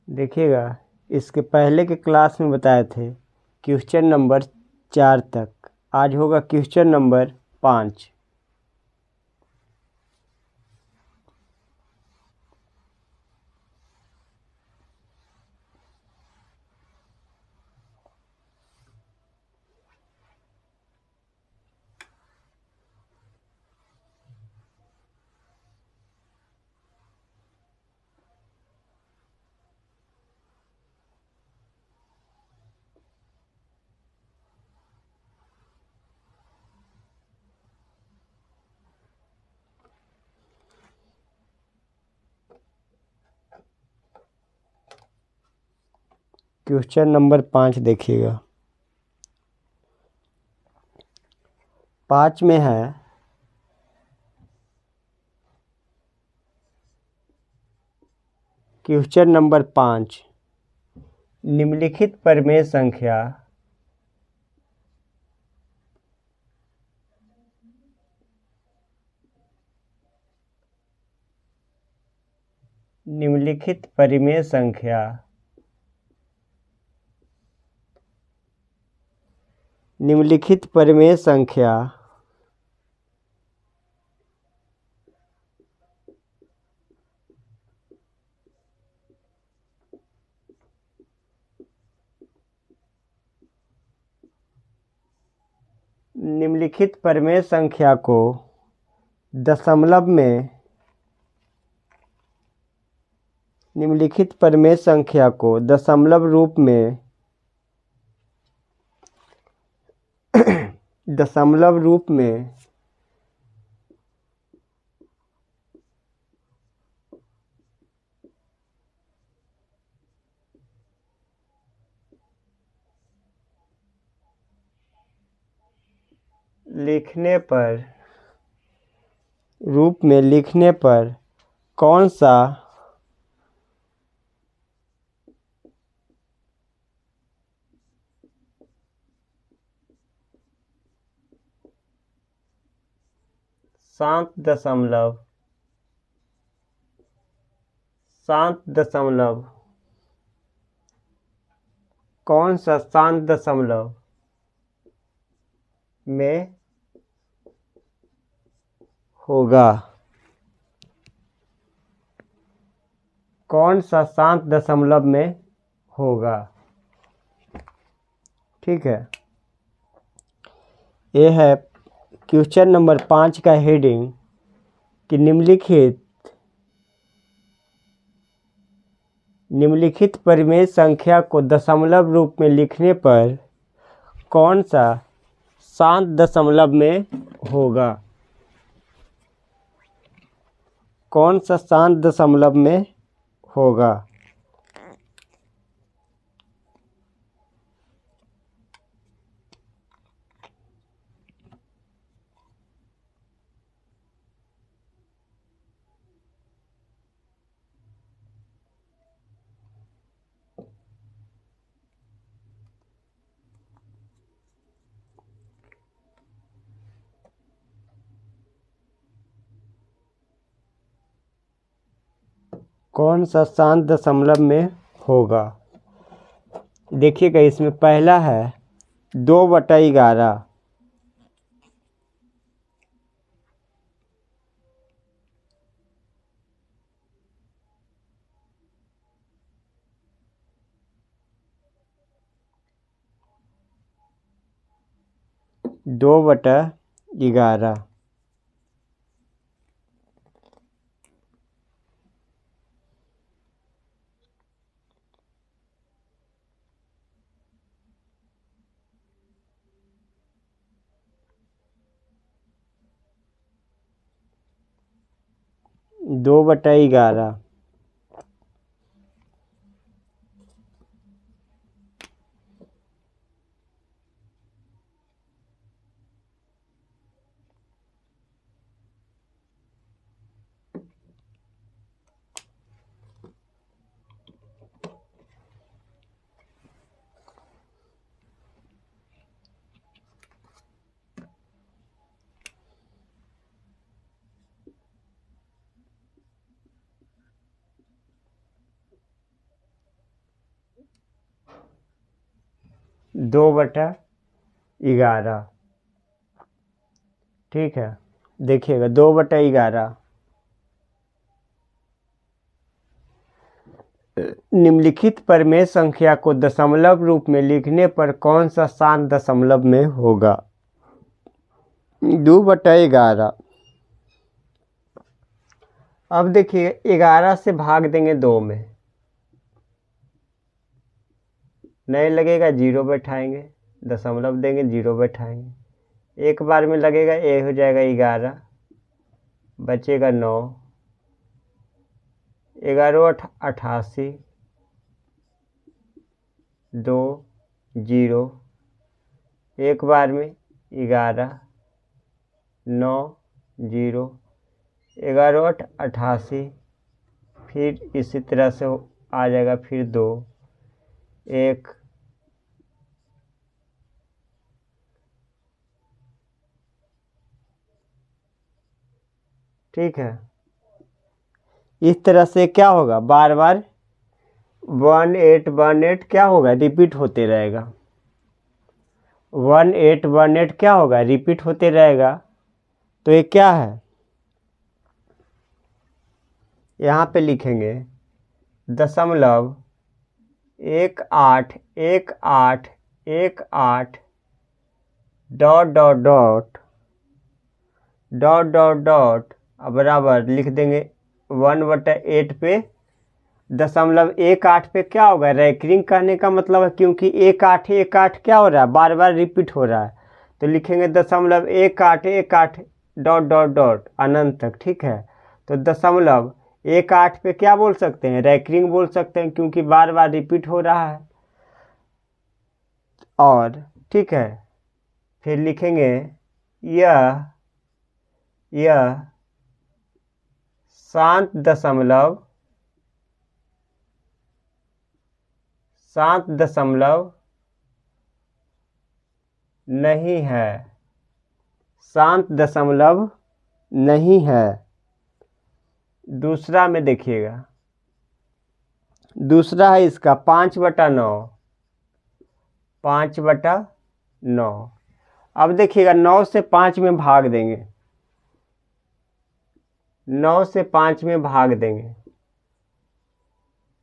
देखिएगा, इसके पहले के क्लास में बताए थे क्वेश्चन नंबर 4 तक। आज होगा क्वेश्चन नंबर 5। क्वेश्चन नंबर 5 देखिएगा। 5 में है क्वेश्चन नंबर 5, निम्नलिखित परिमेय संख्या निम्नलिखित परिमेय संख्या निम्नलिखित परिमेय संख्या निम्नलिखित परिमेय संख्या को दशमलव में निम्नलिखित परिमेय संख्या को दशमलव रूप में दशमलव रूप में लिखने पर कौन सा शांत दशमलव कौन सा शांत दशमलव में होगा? कौन सा शांत दशमलव में होगा? ठीक है, ये है क्वेश्चन नंबर 5 का हेडिंग कि निम्नलिखित परिमेय संख्या को दशमलव रूप में लिखने पर कौन सा शांत दशमलव में होगा? कौन सा शांत दशमलव में होगा? कौन सा शांत दशमलव में होगा? देखिएगा, इसमें पहला है 2/11। दो बटा 11। दो बटा 11। 2/11। ठीक है, देखिएगा 2/11। निम्नलिखित परिमेय संख्या को दशमलव रूप में लिखने पर कौन सा शांत दशमलव में होगा? 2/11। अब देखिए 11 से भाग देंगे 2 में, नहीं लगेगा 0 बैठाएंगे, दशमलव देंगे 0 बैठाएंगे। एक बार में लगेगा, ये हो जाएगा 11, बचेगा 9, 11 88, 2 0, एक बार में 11, 9 0, 11 88, फिर इसी तरह से आ जाएगा, फिर 2 1, ठीक है। इस तरह से क्या होगा, बार बार 1818 क्या होगा, रिपीट होते रहेगा। 1818 क्या होगा, रिपीट होते रहेगा। तो ये क्या है, यहाँ पे लिखेंगे 0.181818 dot dot dot dot dot dot बराबर लिख देंगे 1/8 पे 0.18 पे क्या होगा, रैकरिंग कहने का मतलब है, क्योंकि 1818 क्या हो रहा है, बार बार रिपीट हो रहा है। तो लिखेंगे 0.1818 डॉट डॉट डॉट अनंत तक। ठीक है, तो 0.18 पे क्या बोल सकते हैं, रैकरिंग बोल सकते हैं, क्योंकि बार बार रिपीट हो रहा है। और ठीक है, फिर लिखेंगे यह शांत दशमलव नहीं है, शांत दशमलव नहीं है। दूसरा में देखिएगा, दूसरा है इसका 5/9, 5/9। अब देखिएगा 9 से 5 में भाग देंगे, 9 से 5 में भाग देंगे,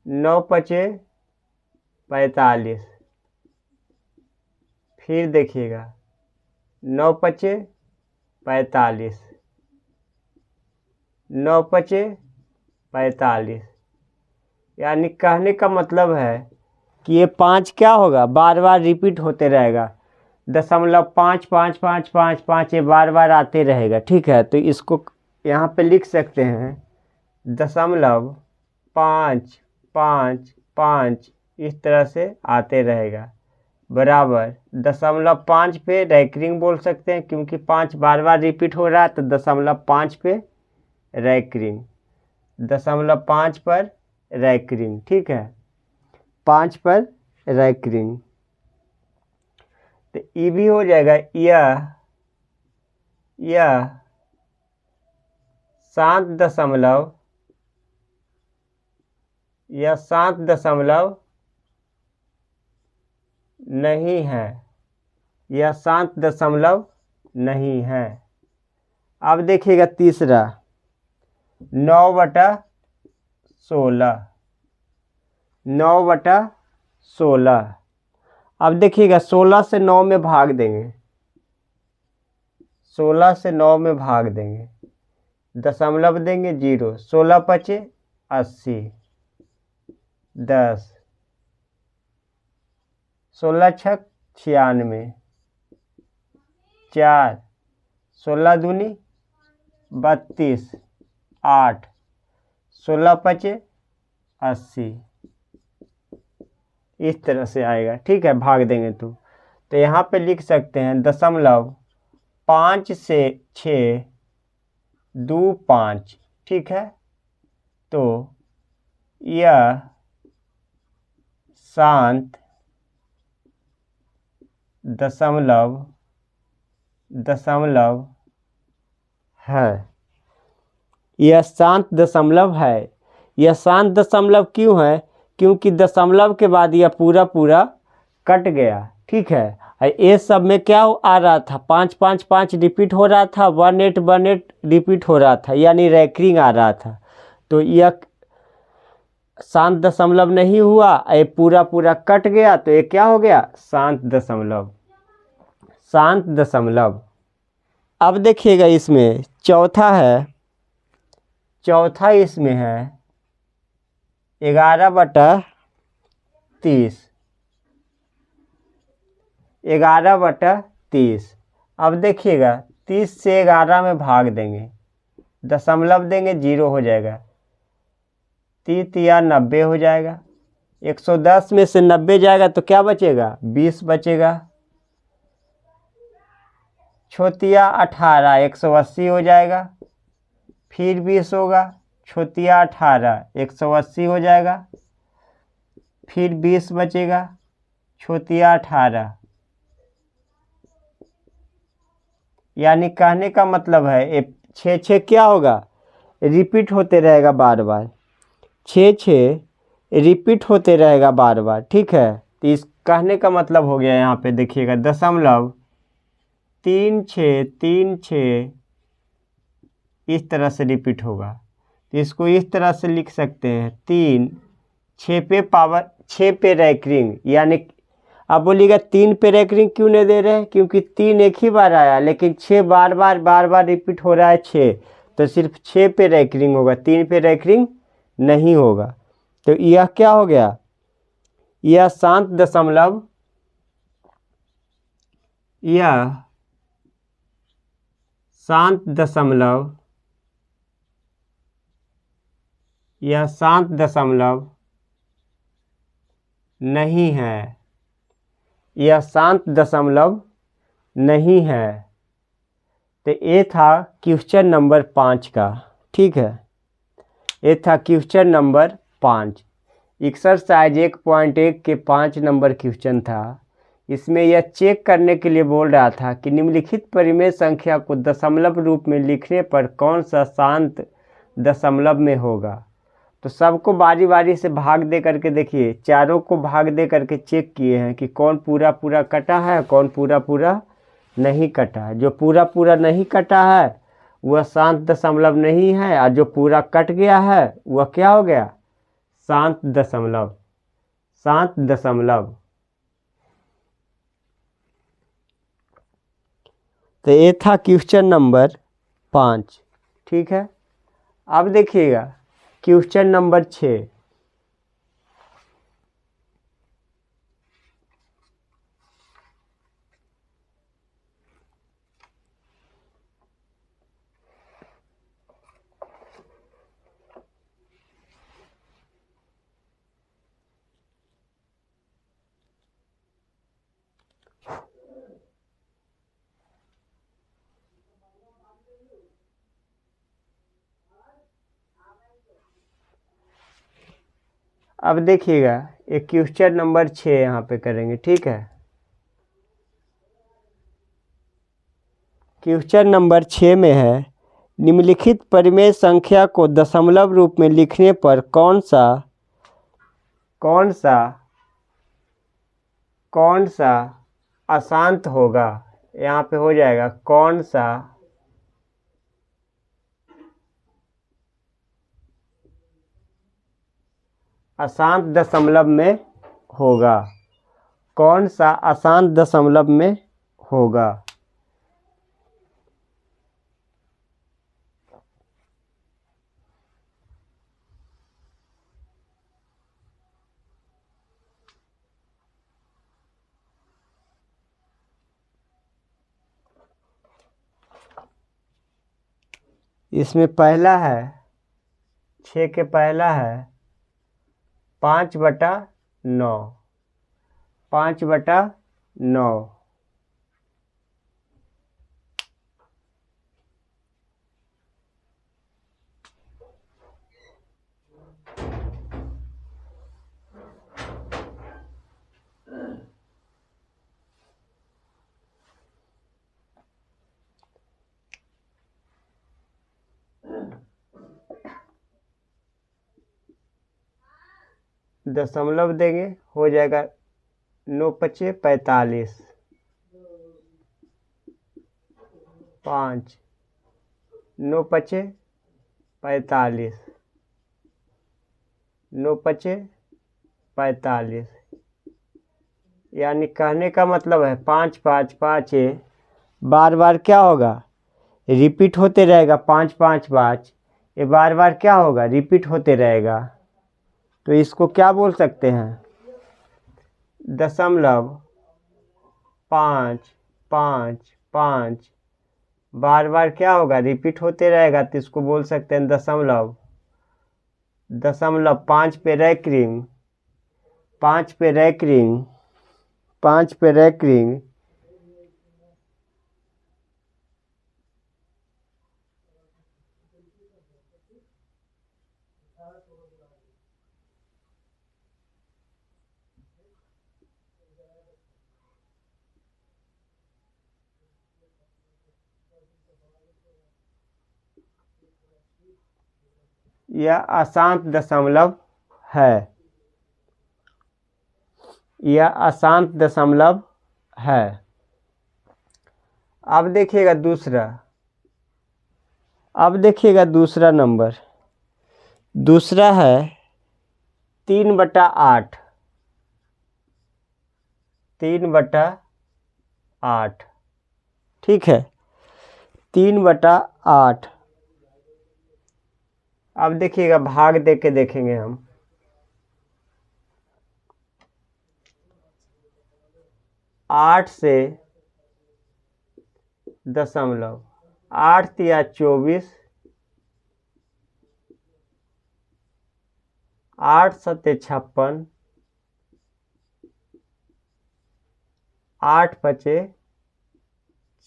9 पचे 45, फिर देखिएगा 9 पचे 45, 9 पचे 45, यानी कहने का मतलब है कि ये 5 क्या होगा, बार बार रिपीट होते रहेगा। 0.55555 ये बार बार आते रहेगा। ठीक है, तो इसको यहाँ पे लिख सकते हैं 0.555 इस तरह से आते रहेगा, बराबर 0.5 पे रैकरिंग बोल सकते हैं, क्योंकि 5 बार बार रिपीट हो रहा है। तो 0.5 पे रैकरिंग, 0.5 पर रैकरिंग। ठीक है, 5 पर रैकरिंग। तो ये भी हो जाएगा, यह शांत दशमलव नहीं है, यह शांत दशमलव नहीं है। अब देखिएगा तीसरा 9/16, 9/16। अब देखिएगा 16 से 9 में भाग देंगे, 16 से 9 में भाग देंगे, दशमलव देंगे 0, 16 पचे 80, 10, 16 छक 96, 4, 16 दूनी 32, 8, 16 पचे 80, इस तरह से आएगा। ठीक है, भाग देंगे तो यहाँ पे लिख सकते हैं 0.5 से 6 2 5। ठीक है, तो यह शांत दशमलव है, यह शांत दशमलव है। यह शांत दशमलव क्यों है, क्योंकि दशमलव के बाद यह पूरा कट गया, ठीक है। ये सब में क्या आ रहा था, 5 5 5 रिपीट हो रहा था, 1 8 1 8 रिपीट हो रहा था, यानी रैकरिंग आ रहा था। तो यह शांत दशमलव नहीं हुआ, ये पूरा पूरा कट गया, तो ये क्या हो गया, शांत दशमलव। शांत दशमलव। अब देखिएगा इसमें चौथा है, चौथा इसमें है 11/30, 11/30। अब देखिएगा 30 से 11 में भाग देंगे, दशमलव देंगे, 0 हो जाएगा, 30 या 90 हो जाएगा। 110 में से 90 जाएगा तो क्या बचेगा, 20 बचेगा। छोतिया 18, 180 हो जाएगा, फिर 20 होगा, छोतिया 18, 180 हो जाएगा, फिर 20 बचेगा, छोतिया 18। यानी कहने का मतलब है ये 6 6 क्या होगा, रिपीट होते रहेगा बार बार, 6 6 रिपीट होते रहेगा बार बार, ठीक है। तो इस कहने का मतलब हो गया, यहाँ पे देखिएगा 0.3636 इस तरह से रिपीट होगा। तो इसको इस तरह से लिख सकते हैं, 3 6 पे पावर 6 पे रैकरिंग, यानी अब बोलिएगा 3 पे रैकरिंग क्यों नहीं दे रहे हैं, क्योंकि 3 एक ही बार आया, लेकिन 6 बार बार रिपीट हो रहा है 6, तो सिर्फ 6 पे रैकरिंग होगा, 3 पे रैकरिंग नहीं होगा। तो यह क्या हो गया, यह शांत दशमलव, यह शांत दशमलव, यह शांत दशमलव नहीं है, यह शांत दशमलव नहीं है। तो ये था क्वेश्चन नंबर 5 का, ठीक है। ये था क्वेश्चन नंबर 5, एक्सरसाइज 1.1 के 5 नंबर क्वेश्चन था। इसमें यह चेक करने के लिए बोल रहा था कि निम्नलिखित परिमेय संख्या को दशमलव रूप में लिखने पर कौन सा शांत दशमलव में होगा। तो सबको बारी बारी से भाग दे करके देखिए, चारों को भाग दे करके चेक किए हैं कि कौन पूरा पूरा कटा है, कौन पूरा पूरा नहीं कटा है। जो पूरा पूरा नहीं कटा है वह शांत दशमलव नहीं है, और जो पूरा कट गया है वह क्या हो गया, शांत दशमलव। शांत दशमलव। तो ये था क्वेश्चन नंबर 5, ठीक है। अब देखिएगा क्वेश्चन नंबर 6। अब देखिएगा एक क्वेश्चन नंबर 6 यहाँ पे करेंगे, ठीक है। क्वेश्चन नंबर 6 में है, निम्नलिखित परिमेय संख्या को दशमलव रूप में लिखने पर कौन सा अशांत होगा। यहाँ पे हो जाएगा कौन सा अशांत दशमलव में होगा, कौन सा अशांत दशमलव में होगा। इसमें पहला है 6 के पहला है 5/9, 5/9। दशमलव देंगे हो जाएगा 9 पचे 45, 5, 9 पचे 45, 9 पचे 45, यानी कहने का मतलब है 5 5 5 ये बार बार क्या होगा, रिपीट होते रहेगा। 5 5 5 ये बार बार क्या होगा, रिपीट होते रहेगा। तो इसको क्या बोल सकते हैं, 0.555 बार बार क्या होगा, रिपीट होते रहेगा। तो इसको बोल सकते हैं दशमलव। 5 पे रैंकिंग, 5 पे रैंकिंग, 5 पे रैंकिंग, यह अशांत दशमलव है, यह अशांत दशमलव है। अब देखिएगा दूसरा, अब देखिएगा दूसरा नंबर, दूसरा है 3/8, 3/8, ठीक है, 3/8। अब देखिएगा भाग दे के देखेंगे हम। 8 से दशमलव, 8 तिया 24, 8 सत्ते 56, 8 पचे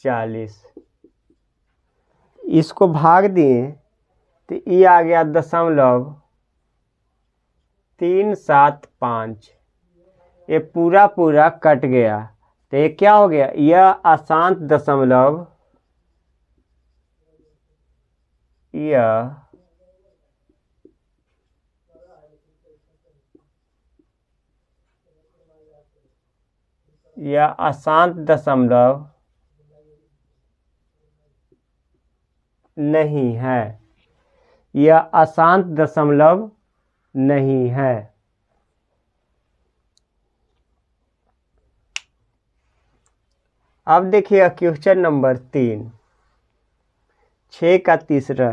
40। इसको भाग दिए तो ये आ गया 0.375। ये पूरा पूरा कट गया, तो ये क्या हो गया, यह अशांत दशमलव, यह अशांत दशमलव नहीं है, यह अशांत दशमलव नहीं है। अब देखिएगा क्वेश्चन नंबर 3, 6 का तीसरा,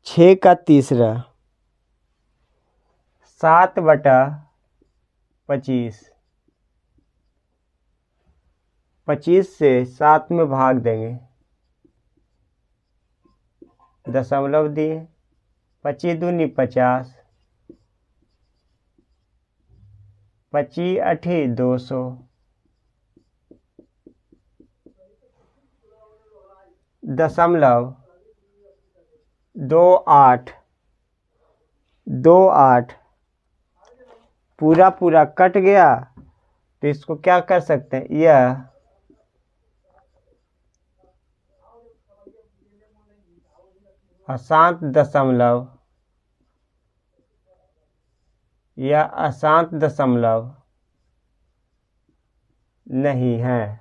6 का तीसरा, 7/25, 25 से 7 में भाग देंगे, दशमलव दिए, 25 दूनी 50, 25 8 200, दशमलव 28, 28 पूरा पूरा कट गया। तो इसको क्या कर सकते हैं, यह अशांत दशमलव, यह अशांत दशमलव नहीं है।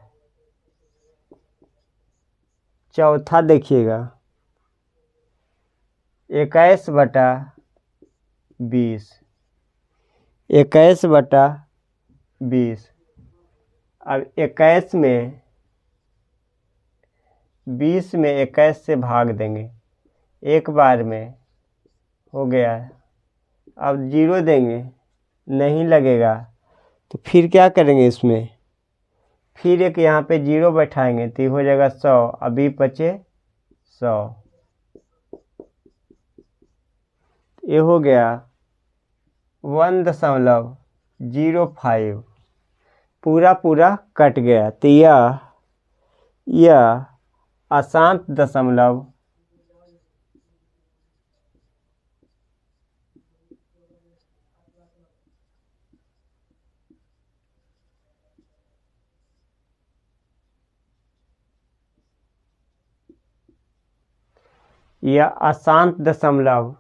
चौथा देखिएगा 21/20, 21/20। अब 21 में, 20 में 21 से भाग देंगे, एक बार में हो गया। अब 0 देंगे, नहीं लगेगा, तो फिर क्या करेंगे इसमें, फिर एक यहाँ पे 0 बैठाएंगे तो ये हो जाएगा 100, अभी बचे 100। ये हो गया 1.05, पूरा पूरा कट गया। तो यह अशांत दशमलव यह अशांत दशमलव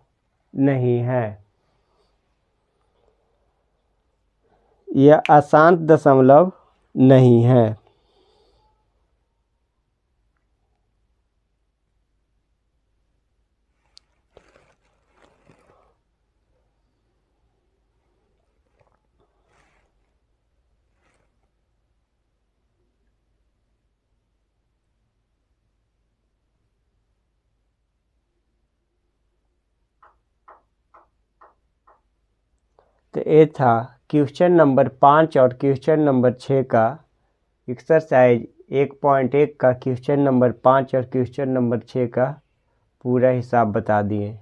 नहीं है। यह अशांत दशमलव नहीं है। तो ये था क्वेश्चन नंबर 5 और क्वेश्चन नंबर 6 का एक्सरसाइज 1.1 का क्वेश्चन नंबर 5 और क्वेश्चन नंबर 6 का पूरा हिसाब बता दिए।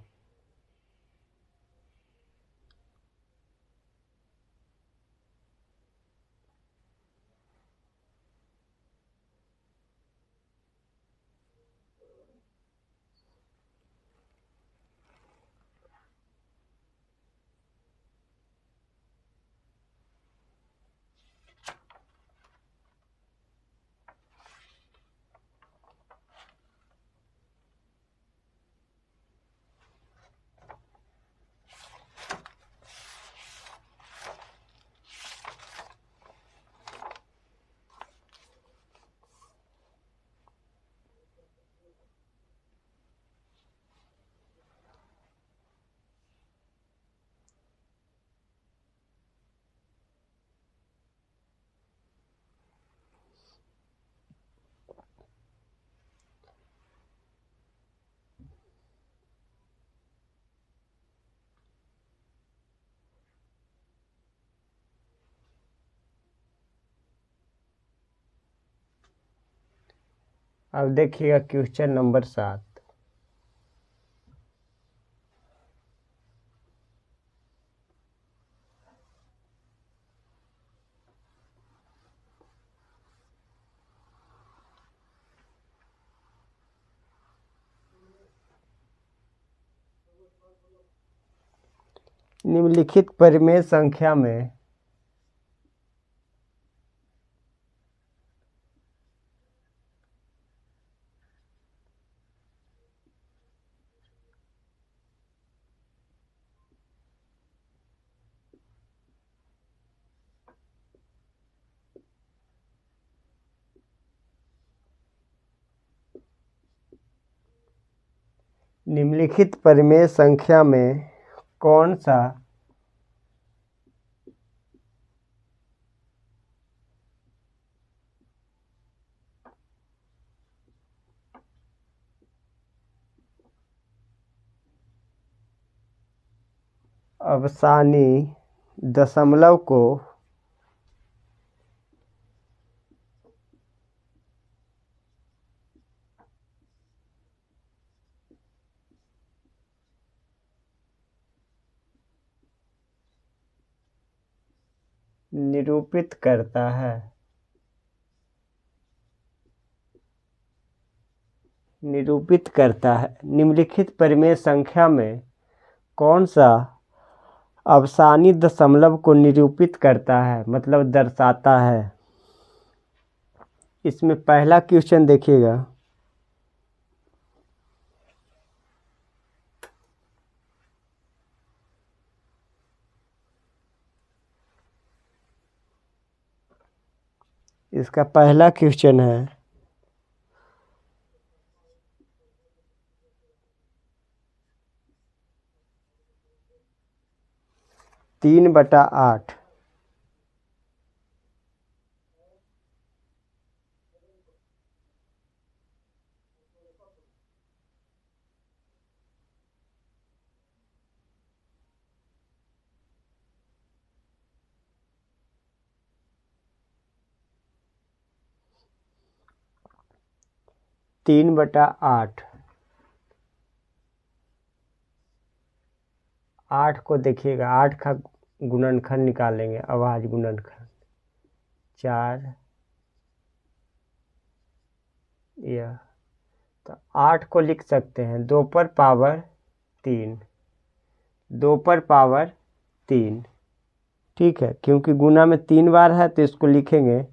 अब देखिएगा क्वेश्चन नंबर 7। निम्नलिखित परिमेय संख्या में कौन सा अवसानी दशमलव को निरूपित करता है। निम्नलिखित परिमेय संख्या में कौन सा अवसानी दशमलव को निरूपित करता है, मतलब दर्शाता है। इसमें पहला क्वेश्चन देखिएगा। इसका पहला क्वेश्चन है 3/8। तीन बटा आठ, 8 को देखिएगा, 8 का गुणनखंड निकालेंगे, अभाज्य गुणनखंड 4 यह, तो 8 को लिख सकते हैं 2 पर पावर 3, 2 पर पावर 3, ठीक है, क्योंकि गुना में 3 बार है तो इसको लिखेंगे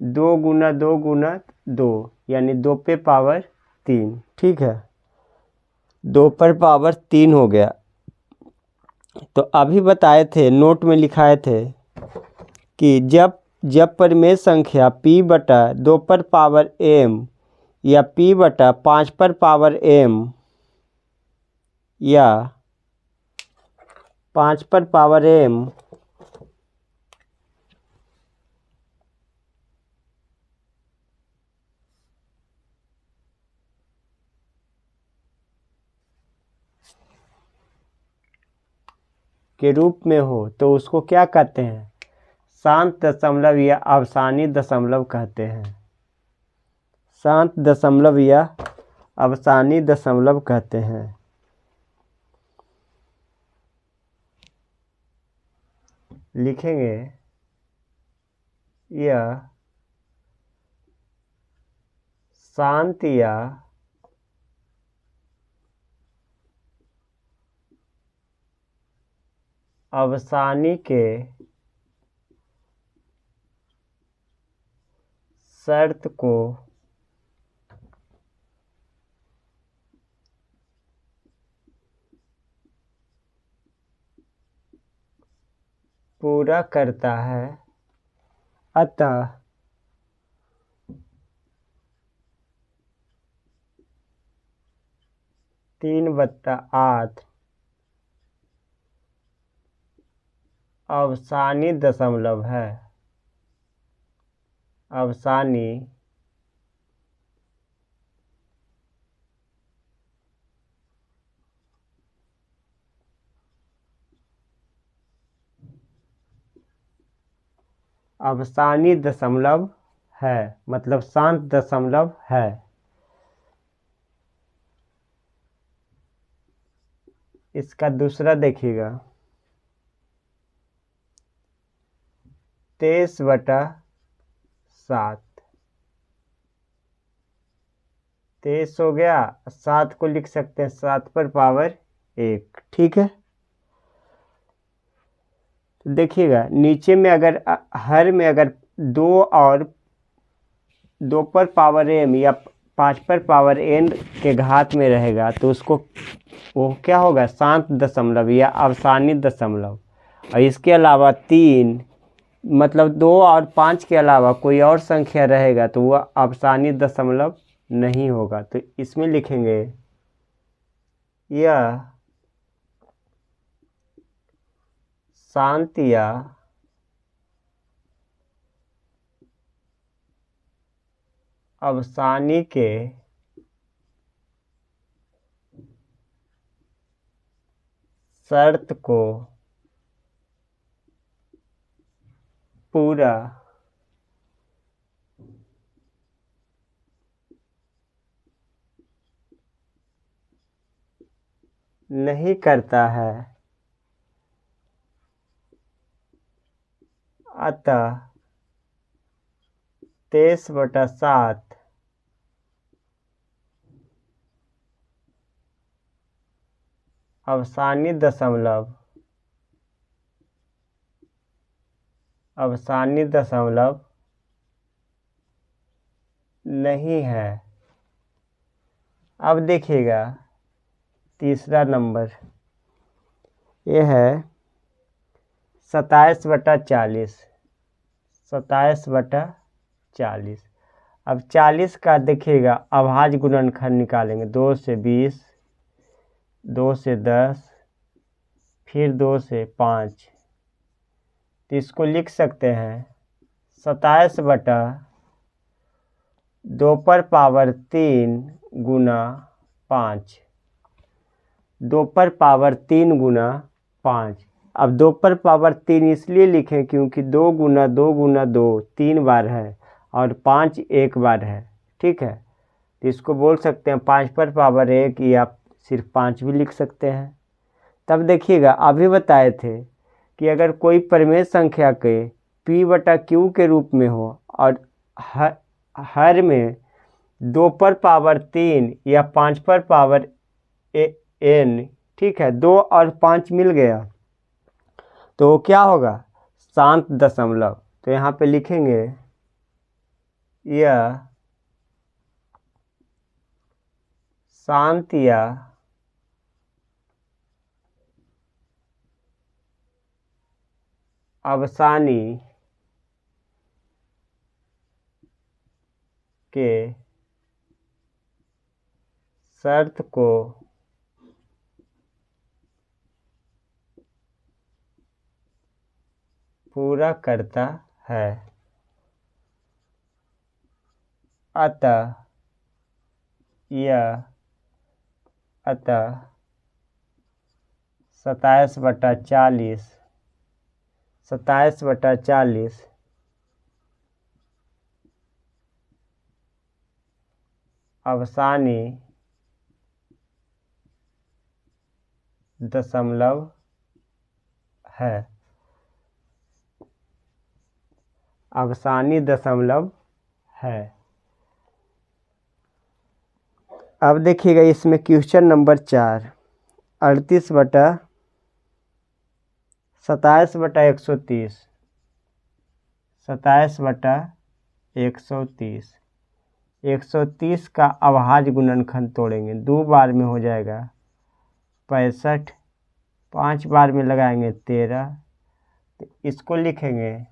2 गुना 2 गुना 2, यानी 2 पे पावर 3, ठीक है, 2 पर पावर 3 हो गया। तो अभी बताए थे, नोट में लिखाए थे कि जब जब परिमेय संख्या p बटा 2 पर पावर m या p बटा 5 पर पावर m या 5 पर पावर m के रूप में हो तो उसको क्या कहते हैं? शांत दशमलव या अवसानी दशमलव कहते हैं। शांत दशमलव या अवसानी दशमलव कहते हैं। लिखेंगे यह शांत या अवसानी के शर्त को पूरा करता है, अतः तीन बट्टा आठ अवसानी दशमलव है। अवसानी अवसानी दशमलव है, मतलब शांत दशमलव है। इसका दूसरा देखिएगा 23/7। 23 हो गया, 7 को लिख सकते हैं 7 पर पावर 1। ठीक है, तो देखिएगा नीचे में अगर हर में अगर 2 और 2 पर पावर m या 5 पर पावर n के घात में रहेगा तो उसको वो क्या होगा? शांत दशमलव या अवसानी दशमलव। और इसके अलावा 3 मतलब 2 और 5 के अलावा कोई और संख्या रहेगा तो वह अवसानी दशमलव नहीं होगा। तो इसमें लिखेंगे यह शांत या अवसानी के शर्त को पूरा नहीं करता है, अतः 23/7 अवसानी दशमलव नहीं है। अब देखिएगा तीसरा नंबर ये है 27/40। 27/40। अब 40 का देखिएगा अभाज्य गुणनखंड निकालेंगे। 2 से 20, 2 से 10, फिर 2 से 5। तो इसको लिख सकते हैं 27/2 पर पावर 3 गुना 5। 2 पर पावर 3 गुना 5। अब 2 पर पावर 3 इसलिए लिखें क्योंकि 2 गुना 2 गुना 2 3 बार है और 5 एक बार है। ठीक है, तो इसको बोल सकते हैं 5 पर पावर 1 या सिर्फ 5 भी लिख सकते हैं। तब देखिएगा अभी बताए थे कि अगर कोई परिमेय संख्या के p/q के रूप में हो और हर में 2 पर पावर 3 या 5 पर पावर n, ठीक है, 2 और 5 मिल गया तो क्या होगा? शांत दशमलव। तो यहाँ पे लिखेंगे यह शांत या अवसानी के शर्त को पूरा करता है। अतः 27/40 अवसानी दशमलव है। अवसानी दशमलव है। अब देखिएगा इसमें क्वेश्चन नंबर 4, 38/27/130 27/130 130 का अभाज्य गुणनखंड तोड़ेंगे, 2 बार में हो जाएगा 65, 5 बार में लगाएंगे 13, तो इसको लिखेंगे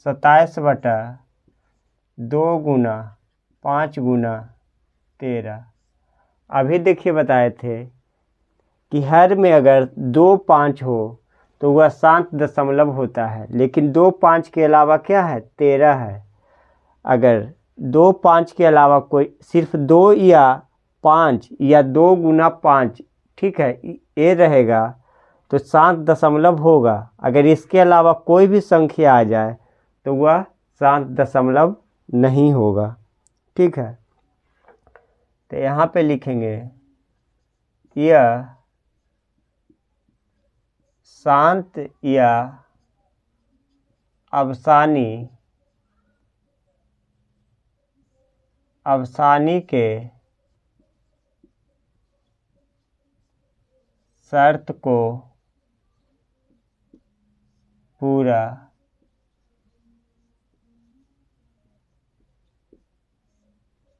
27/2 गुना 5 गुना 13। अभी देखिए बताए थे कि हर में अगर 2 5 हो तो वह शांत दशमलव होता है, लेकिन 2 5 के अलावा क्या है, 13 है। अगर 2 5 के अलावा कोई सिर्फ 2 या 5 या 2 गुना 5, ठीक है, ये रहेगा तो शांत दशमलव होगा। अगर इसके अलावा कोई भी संख्या आ जाए तो वह शांत दशमलव नहीं होगा, ठीक है। तो यहाँ पे लिखेंगे यह शांत या अवसानी के शर्त को पूरा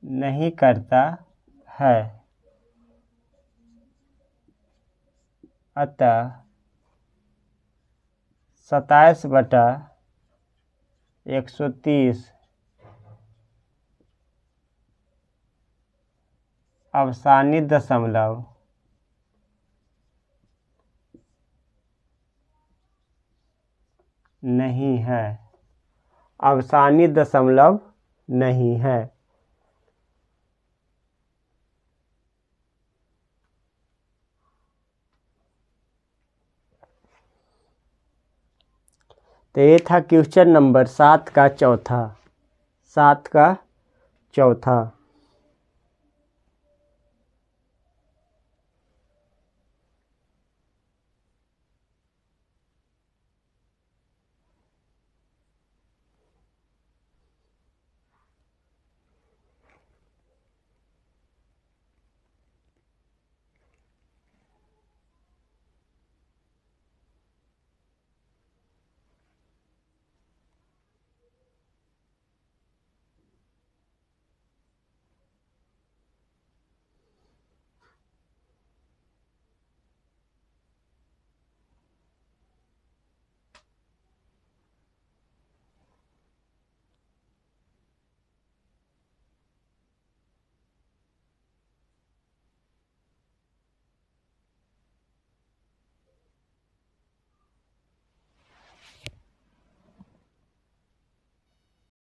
नहीं करता है। अतः 27/130 अवसानी दशमलव नहीं है। अवसानी दशमलव नहीं है। तो ये था क्वेश्चन नंबर 7 का चौथा।